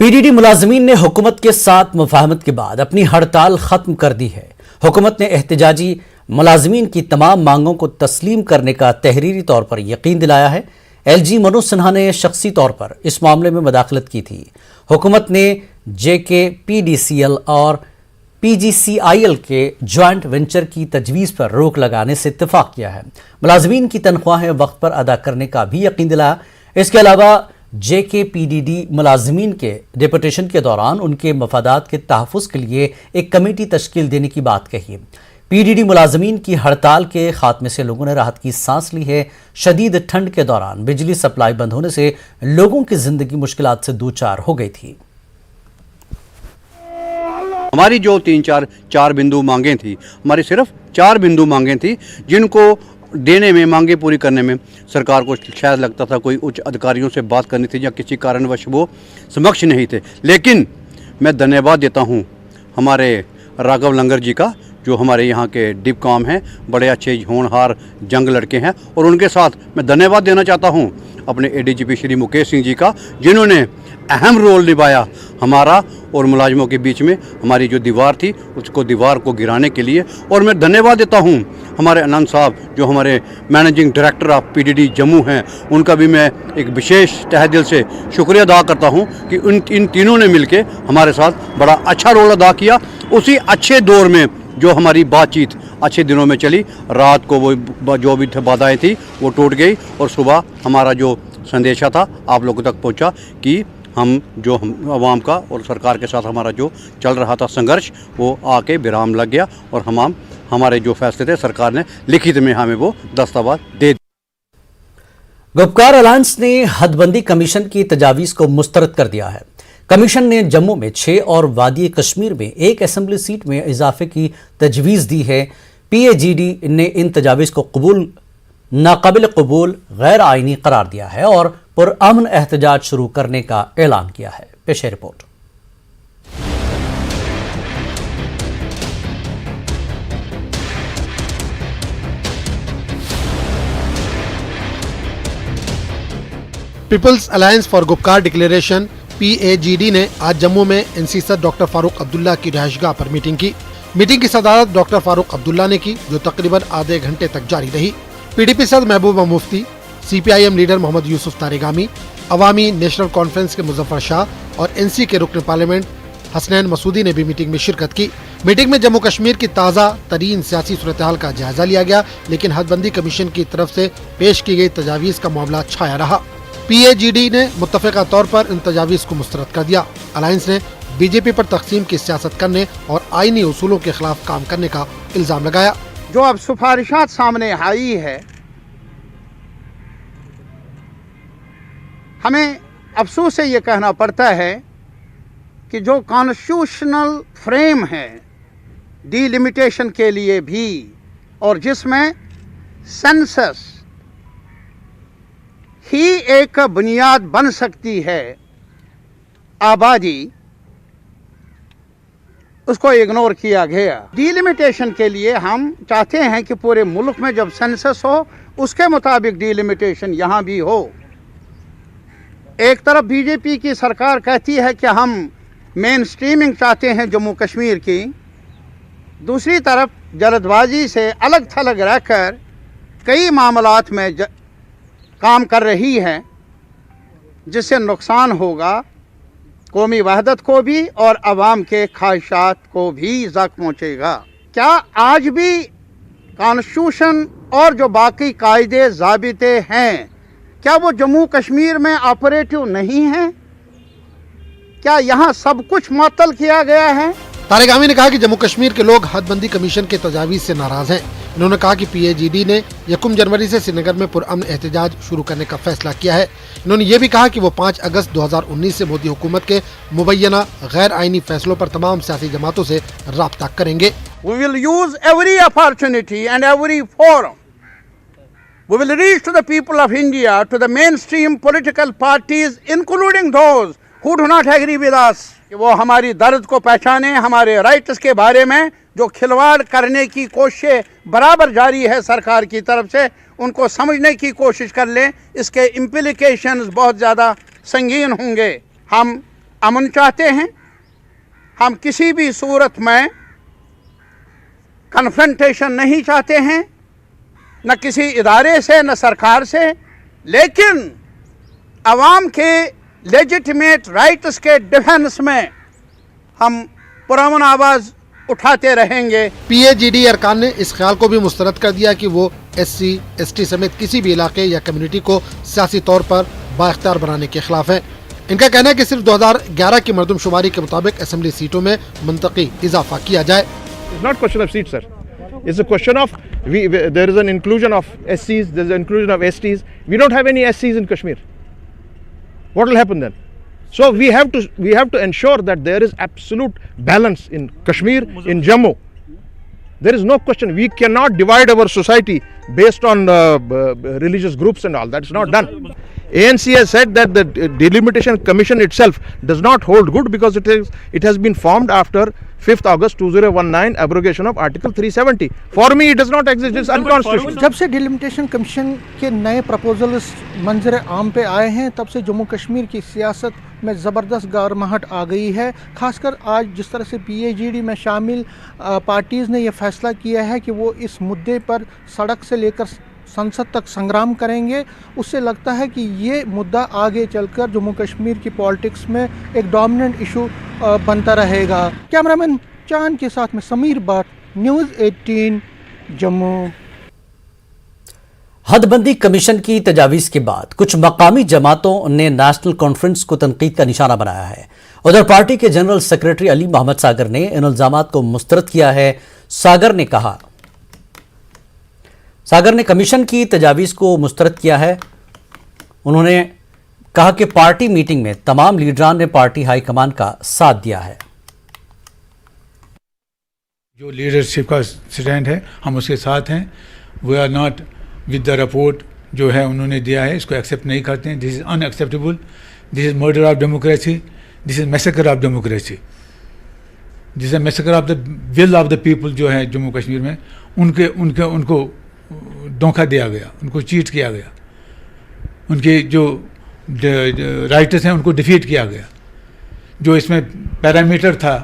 PDD मुलाजमीन ने हुकूमत के साथ मुफाहमत के बाद अपनी हड़ताल खत्म कर दी है। हुकूमत ने एहतजाजी मुलाजमीन की तमाम मांगों को तस्लीम करने का तहरीरी तौर पर यकीन दिलाया है। एलजी मनोज सिन्हा ने शख्सी तौर पर इस मामले में मदाखलत की थी। हुकूमत ने JKPDCL और PGCIL के जॉइंट वेंचर की तजवीज़ पर रोक लगाने से इत्तेफाक किया है। मुलाजमीन की तनख्वाहें वक्त पर अदा करने का भी यकीन दिलाया। इसके अलावा JKPDD मुलाजमीन के डिप्यूटेशन के दौरान उनके मफादात के तहफ़्फ़ुज़ के लिए एक कमेटी तश्कील देने की बात कही। PDD मुलाजमीन की हड़ताल के खात्मे से लोगों ने राहत की सांस ली है। शदीद ठंड के दौरान बिजली सप्लाई बंद होने से लोगों की जिंदगी मुश्किलात से दो चार हो गई थी। हमारी जो चार बिंदु मांगें थी, हमारी सिर्फ 4 बिंदु मांगें थी, जिनको देने में, मांगे पूरी करने में सरकार को शायद लगता था कोई उच्च अधिकारियों से बात करनी थी या किसी कारणवश वो समक्ष नहीं थे। लेकिन मैं धन्यवाद देता हूँ हमारे राघव लंगर जी का, जो हमारे यहाँ के डिपकॉम हैं, बड़े अच्छे होनहार जंग लड़के हैं। और उनके साथ मैं धन्यवाद देना चाहता हूँ अपने ADGP श्री मुकेश सिंह जी का, जिन्होंने अहम रोल निभाया हमारा और मुलाजमों के बीच में हमारी जो दीवार थी उसको दीवार को गिराने के लिए। और मैं धन्यवाद देता हूँ हमारे अनंत साहब, जो हमारे managing director of PDD Jammu हैं, उनका भी मैं एक विशेष तहे दिल से शुक्रिया अदा करता हूँ कि इन तीनों ने मिलके हमारे साथ बड़ा अच्छा रोल अदा किया। उसी अच्छे दौर में जो हमारी बातचीत अच्छे दिनों में चली, रात को वो जो भी बाधाएँ थी वो टूट गई और सुबह हमारा जो संदेशा था आप लोगों तक पहुँचा कि हम आवाम का और सरकार के साथ हमारा जो चल रहा था संघर्ष, वो आके विराम लग गया और हमारे जो फैसले थे सरकार ने लिखित में हमें वो दस्तावेज दे दिया। गुपकार अलायंस ने हदबंदी कमीशन की तजावीज़ को मुस्तरद कर दिया है। कमीशन ने जम्मू में 6 और वादी कश्मीर में 1 असेंबली सीट में इजाफे की तजवीज़ दी है। PAGD ने इन तजावीज़ को नाकाबिल कबूल गैर आइनी करार दिया है और पुरअमन एहतजाज शुरू करने का ऐलान किया है। पेश report. People's alliance for Gupkar declaration PAGD ने आज जम्मू में NC सदर डॉक्टर फारूक अब्दुल्ला की रिहाइशगाह पर मीटिंग की। मीटिंग की सदारत डॉक्टर फारूक अब्दुल्ला ने की, जो तकरीबन आधे घंटे तक जारी रही। PDP सदर महबूबा मुफ्ती, CPIM लीडर मोहम्मद यूसुफ तारेगामी, अवामी नेशनल कॉन्फ्रेंस के मुजफ्फर शाह और NC के रुकन पार्लियामेंट हसनैन मसूदी ने भी मीटिंग में शिरकत की। मीटिंग में जम्मू कश्मीर की ताज़ा तरीन सियासी सूरत-ए-हाल का जायजा लिया गया, लेकिन हदबंदी कमीशन की तरफ से पेश की गई तजावीज़ का मामला छाया रहा। PAGD ने मुत्तफ़िक़ा तौर पर इन तजावीज़ को मुस्तरद कर दिया। अलायंस ने BJP पर तकसीम की सियासत करने और आईनी उसूलों के खिलाफ काम करने का इल्ज़ाम लगाया। जो अब सिफारिशात सामने आई है, हमें अफसोस से ये कहना पड़ता है कि जो कॉन्स्टिट्यूशनल फ्रेम है डिलिमिटेशन के लिए भी, और जिसमें सेंसस ही एक बुनियाद बन सकती है आबादी, उसको इग्नोर किया गया। डिलिमिटेशन के लिए हम चाहते हैं कि पूरे मुल्क में जब सेंसस हो उसके मुताबिक डिलिमिटेशन यहाँ भी हो। एक तरफ BJP की सरकार कहती है कि हम मेन स्ट्रीमिंग चाहते हैं जम्मू कश्मीर की, दूसरी तरफ जल्दबाजी से अलग थलग रहकर कई मामलात में काम कर रही है, जिससे नुकसान होगा कौमी वहदत को भी और अवाम के ख्वाहिशात को भी ज़ख्म पहुँचेगा। क्या आज भी कॉन्स्टिट्यूशन और जो बाकी कायदे ज़ाबिते हैं, क्या वो जम्मू कश्मीर में ऑपरेटिव नहीं है? क्या यहाँ सब कुछ मुअत्तल किया गया है? तारेगामी ने कहा कि जम्मू कश्मीर के लोग हदबंदी कमीशन के तजावीज़ से नाराज हैं। इन्होंने कहा कि PAGD ने 1 जनवरी से श्रीनगर में पुरअमन एहतजाज शुरू करने का फैसला किया है। इन्होंने ये भी कहा कि वो 5 अगस्त 2019 से मोदी हुकूमत के मुबैना गैर आइनी फैसलों पर तमाम सियासी जमातों से राब्ता करेंगे। We will use every opportunity and every forum. We will reach to the people of India, to the mainstream political parties, including those who do not agree with us, कि वो हमारी दर्द को पहचाने, हमारे राइट्स के बारे में जो खिलवाड़ करने की कोशिश बराबर जारी है सरकार की तरफ से, उनको समझने की कोशिश कर लें। इसके इम्प्लीकेशंस बहुत ज़्यादा संगीन होंगे। हम अमन चाहते हैं। हम किसी भी सूरत में कन्फ्रंटेशन नहीं चाहते हैं, न किसी इदारे से न सरकार से, लेकिन आवाम के लेजिटिमेट राइट्स के डिफेंस में हम पुरअमन आवाज़ उठाते रहेंगे। PAGD अरकान ने इस ख्याल को भी मुस्तरद कर दिया कि वो SC, ST समेत किसी भी इलाके या कम्युनिटी को सियासी तौर पर बाइख्तियार बनाने के खिलाफ है। इनका कहना है कि सिर्फ 2011 की मरदमशुमारी के मुताबिक असेंबली सीटों में मुंतकी इजाफा किया जाए। It's not question of seats, sir. It's a question of there is an inclusion of SCs, there is an inclusion of STs. We don't have any SCs in Kashmir. What will happen then? So we have to ensure that there is absolute balance in Kashmir, in Jammu. There is no question. We cannot divide our society based on religious groups and all. That's not done. ANC has said that the delimitation commission itself does not hold good because it has been formed after 5th August 2019 abrogation of Article 370. For me, it does not exist. It's unconstitutional. जब से delimitation commission के नए proposals मंजर आम पे आए हैं, तब से जम्मू कश्मीर की सियासत में ज़बरदस्त गारमाहट आ गई है। खासकर आज जिस तरह से PAGD में शामिल पार्टीज़ ने यह फैसला किया है कि वो इस मुद्दे पर सड़क से लेकर संसद तक संग्राम करेंगे, उससे लगता है कि ये मुद्दा आगे चलकर जम्मू कश्मीर की पॉलिटिक्स में एक डोमिनेंट इशू बनता रहेगा। कैमरामैन चांद के साथ में समीर भट्ट, न्यूज़ 18 जम्मू। हदबंदी कमीशन की तजावीज़ के बाद कुछ मकामी जमातों ने नेशनल कॉन्फ्रेंस को तनकीद का निशाना बनाया है। उधर पार्टी के जनरल सेक्रेटरी अली मोहम्मद सागर ने इन इल्जामात को मुस्तरद किया है। सागर ने कमीशन की तजावीज़ को मुस्तरद किया है। उन्होंने कहा कि पार्टी मीटिंग में तमाम लीडरान ने पार्टी हाईकमान का साथ दिया है। जो लीडरशिप का स्टैंड है हम उसके साथ हैं। We are not with the report जो है उन्होंने दिया है, इसको एक्सेप्ट नहीं करते हैं। This is unacceptable, this is murder of democracy, this is massacre of democracy, this is massacre of the will of the people जो है जम्मू कश्मीर में। उनको धोखा दिया गया, उनको चीट किया गया, उनके जो राइटर्स हैं उनको डिफीट किया गया। जो इसमें पैरामीटर था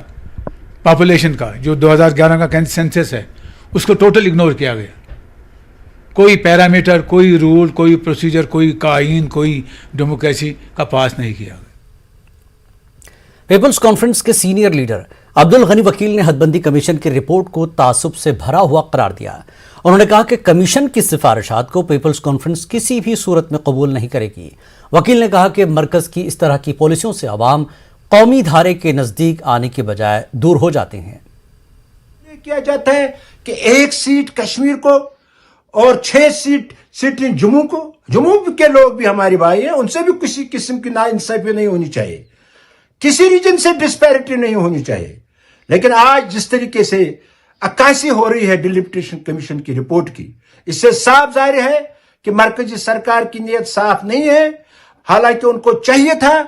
पॉपुलेशन का, जो 2011 का सेंसस है, उसको टोटल इग्नोर किया गया। कोई पैरामीटर, कोई रूल, कोई प्रोसीजर, कोई कायीन, कोई डेमोक्रेसी का पास नहीं किया गया। पीपल्स कॉन्फ्रेंस के सीनियर लीडर अब्दुल गनी वकील ने हदबंदी कमीशन की रिपोर्ट को तासुब से भरा हुआ करार दिया। उन्होंने कहा कि कमीशन की सिफारिशात को पीपल्स कॉन्फ्रेंस किसी भी सूरत में कबूल नहीं करेगी। वकील ने कहा कि मरकज की इस तरह की पॉलिसियों से अवाम कौमी धारे के नज़दीक आने के बजाय दूर हो जाते हैं। ये किया जाता है कि 1 सीट कश्मीर को और 6 सीट जम्मू को। जम्मू के लोग भी हमारे भाई हैं, उनसे भी किसी किस्म की नाइंसाफी नहीं होनी चाहिए, किसी रीजन से डिस्पैरिटी नहीं होनी चाहिए। लेकिन आज जिस तरीके से अक्कासी हो रही है डिलिमिटेशन कमीशन की रिपोर्ट की, इससे साफ जाहिर है कि मरकजी सरकार की नीयत साफ नहीं है। हालांकि उनको चाहिए था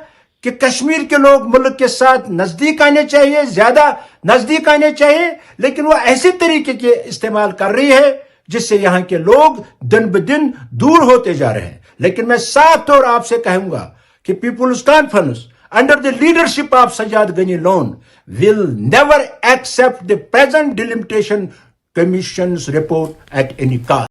कि कश्मीर के लोग मुल्क के साथ नजदीक आने चाहिए, ज्यादा नजदीक आने चाहिए, लेकिन वो ऐसे तरीके के इस्तेमाल कर रही है जिससे यहां के लोग दिन ब दिन दूर होते जा रहे हैं। लेकिन मैं साफ तौर आपसे कहूंगा कि people's conference under the leadership of Sajjad Ghani Lone will never accept the present delimitation commission's report at any cost.